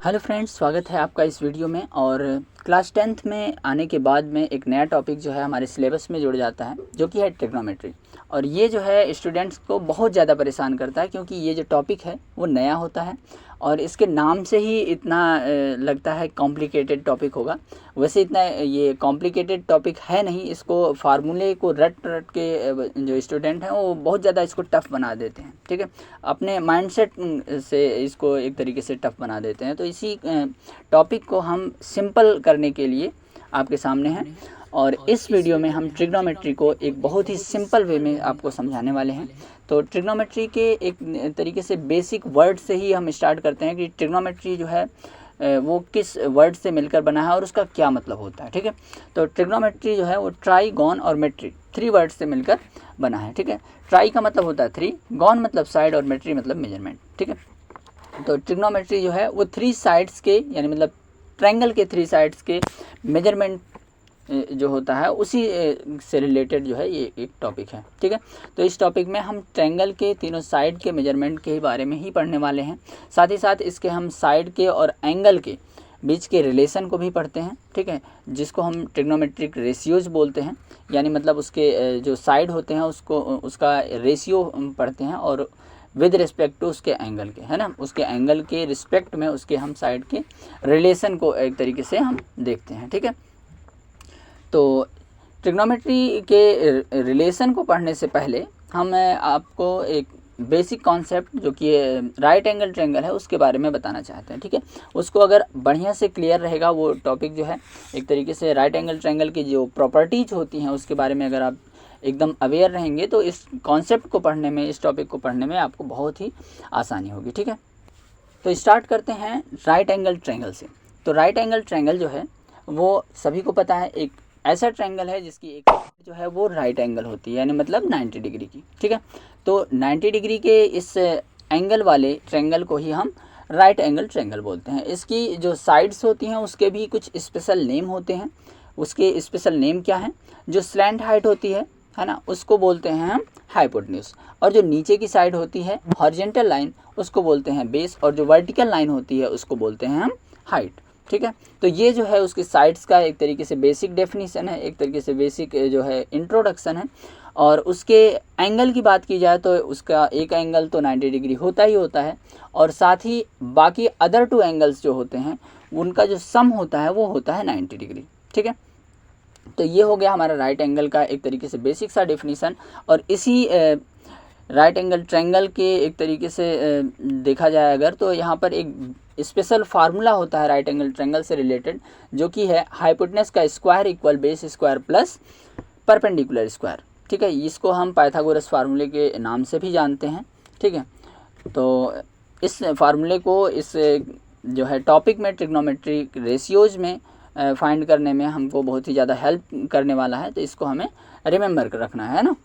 Hello friends, स्वागत है आपका इस वीडियो में। और क्लास 10th में आने के बाद में एक नया टॉपिक जो है हमारे सिलेबस में जुड़ जाता है, जो कि है ट्रिग्नोमेट्री। और ये जो है स्टूडेंट्स को बहुत ज़्यादा परेशान करता है, क्योंकि ये जो टॉपिक है वो नया होता है और इसके नाम से ही इतना लगता है कॉम्प्लिकेटेड टॉपिक होगा। वैसे इतना ये कॉम्प्लिकेटेड टॉपिक है नहीं। इसको फार्मूले को रट रट के जो स्टूडेंट हैं वो बहुत ज़्यादा इसको टफ़ बना देते हैं। ठीक है, अपने माइंडसेट से इसको एक तरीके से टफ़ बना देते हैं। तो इसी टॉपिक को हम सिंपल करने के लिए आपके सामने हैं, और इस वीडियो में हम ट्रिग्नोमेट्री को एक बहुत ही सिंपल वे में आपको समझाने वाले हैं। तो ट्रिग्नोमेट्री के एक तरीके से बेसिक वर्ड से ही हम स्टार्ट करते हैं कि ट्रिग्नोमेट्री जो है वो किस वर्ड से मिलकर बना है और उसका क्या मतलब होता है। ठीक है, तो ट्रिग्नोमेट्री जो है वो ट्राई, गॉन और मेट्री 3 वर्ड से मिलकर बना है। ठीक है, ट्राई का मतलब होता है 3, गॉन मतलब साइड और मेट्री मतलब मेजरमेंट। ठीक है, तो ट्रिग्नोमेट्री जो है वो 3 साइड्स के, यानी मतलब ट्रायंगल के 3 साइड्स के मेजरमेंट जो होता है उसी से रिलेटेड जो है ये एक टॉपिक है। ठीक है, तो इस टॉपिक में हम ट्रायंगल के तीनों साइड के मेजरमेंट के बारे में ही पढ़ने वाले हैं। साथ ही साथ इसके हम साइड के और एंगल के बीच के रिलेशन को भी पढ़ते हैं। ठीक है, जिसको हम ट्रिग्नोमेट्रिक रेशियोज बोलते हैं, यानी मतलब उसके जो साइड होते हैं उसका रेशियो पढ़ते हैं, और विद रिस्पेक्ट टू उसके एंगल के, है ना, उसके एंगल के रिस्पेक्ट में उसके हम साइड के रिलेशन को एक तरीके से हम देखते हैं। ठीक है, तो ट्रिग्नोमेट्री के रिलेशन को पढ़ने से पहले हम आपको एक बेसिक कॉन्सेप्ट जो कि राइट एंगल ट्रायंगल है उसके बारे में बताना चाहते हैं। ठीक है, उसको अगर बढ़िया से क्लियर रहेगा वो टॉपिक जो है, एक तरीके से राइट एंगल ट्रायंगल की जो प्रॉपर्टीज होती हैं उसके बारे में अगर आप एकदम अवेयर रहेंगे तो इस कॉन्सेप्ट को पढ़ने में, इस टॉपिक को पढ़ने में आपको बहुत ही आसानी होगी। ठीक है, तो स्टार्ट करते हैं राइट एंगल ट्रायंगल से। तो राइट एंगल ट्रायंगल जो है वो सभी को पता है, एक ऐसा ट्रायंगल है जिसकी एक जो है वो राइट एंगल होती है, यानी मतलब 90 डिग्री की। ठीक है, तो 90 डिग्री के इस एंगल वाले ट्रायंगल को ही हम राइट एंगल ट्रायंगल बोलते हैं। इसकी जो साइड्स होती हैं उसके भी कुछ स्पेशल नेम होते हैं। उसके स्पेशल नेम क्या हैं? जो स्लैंट हाइट होती है ना, उसको बोलते हैं हम हाइपोटेन्यूज, और जो नीचे की साइड होती है हॉरिजॉन्टल लाइन उसको बोलते हैं बेस, और जो वर्टिकल लाइन होती है उसको बोलते हैं हम हाइट। ठीक है, तो ये जो है उसके साइड्स का एक तरीके से बेसिक डेफिनेशन है, एक तरीके से बेसिक जो है इंट्रोडक्शन है। और उसके एंगल की बात की जाए तो उसका एक एंगल तो 90 डिग्री होता ही होता है, और साथ ही बाकी अदर 2 एंगल्स जो होते हैं उनका जो सम होता है वो होता है 90 डिग्री। ठीक है, तो ये हो गया हमारा राइट एंगल का एक तरीके से बेसिक सा डेफिनेशन। और इसी राइट एंगल ट्रायंगल के एक तरीके से देखा जाए अगर, तो यहाँ पर एक स्पेशल फार्मूला होता है राइट एंगल ट्रायंगल से रिलेटेड, जो कि है हाइपोटेनस का square equal base square plus perpendicular square. ठीक है, इसको हम पाइथागोरस फार्मूले के नाम से भी जानते हैं। ठीक है, तो इस फार्मूले को इस जो है टॉपिक में ट्रिग्नोमेट्रिक रेशियोज में फाइंड करने में हमको बहुत ही ज़्यादा हेल्प करने वाला है, तो इसको हमें रिमेंबर रखना है ना।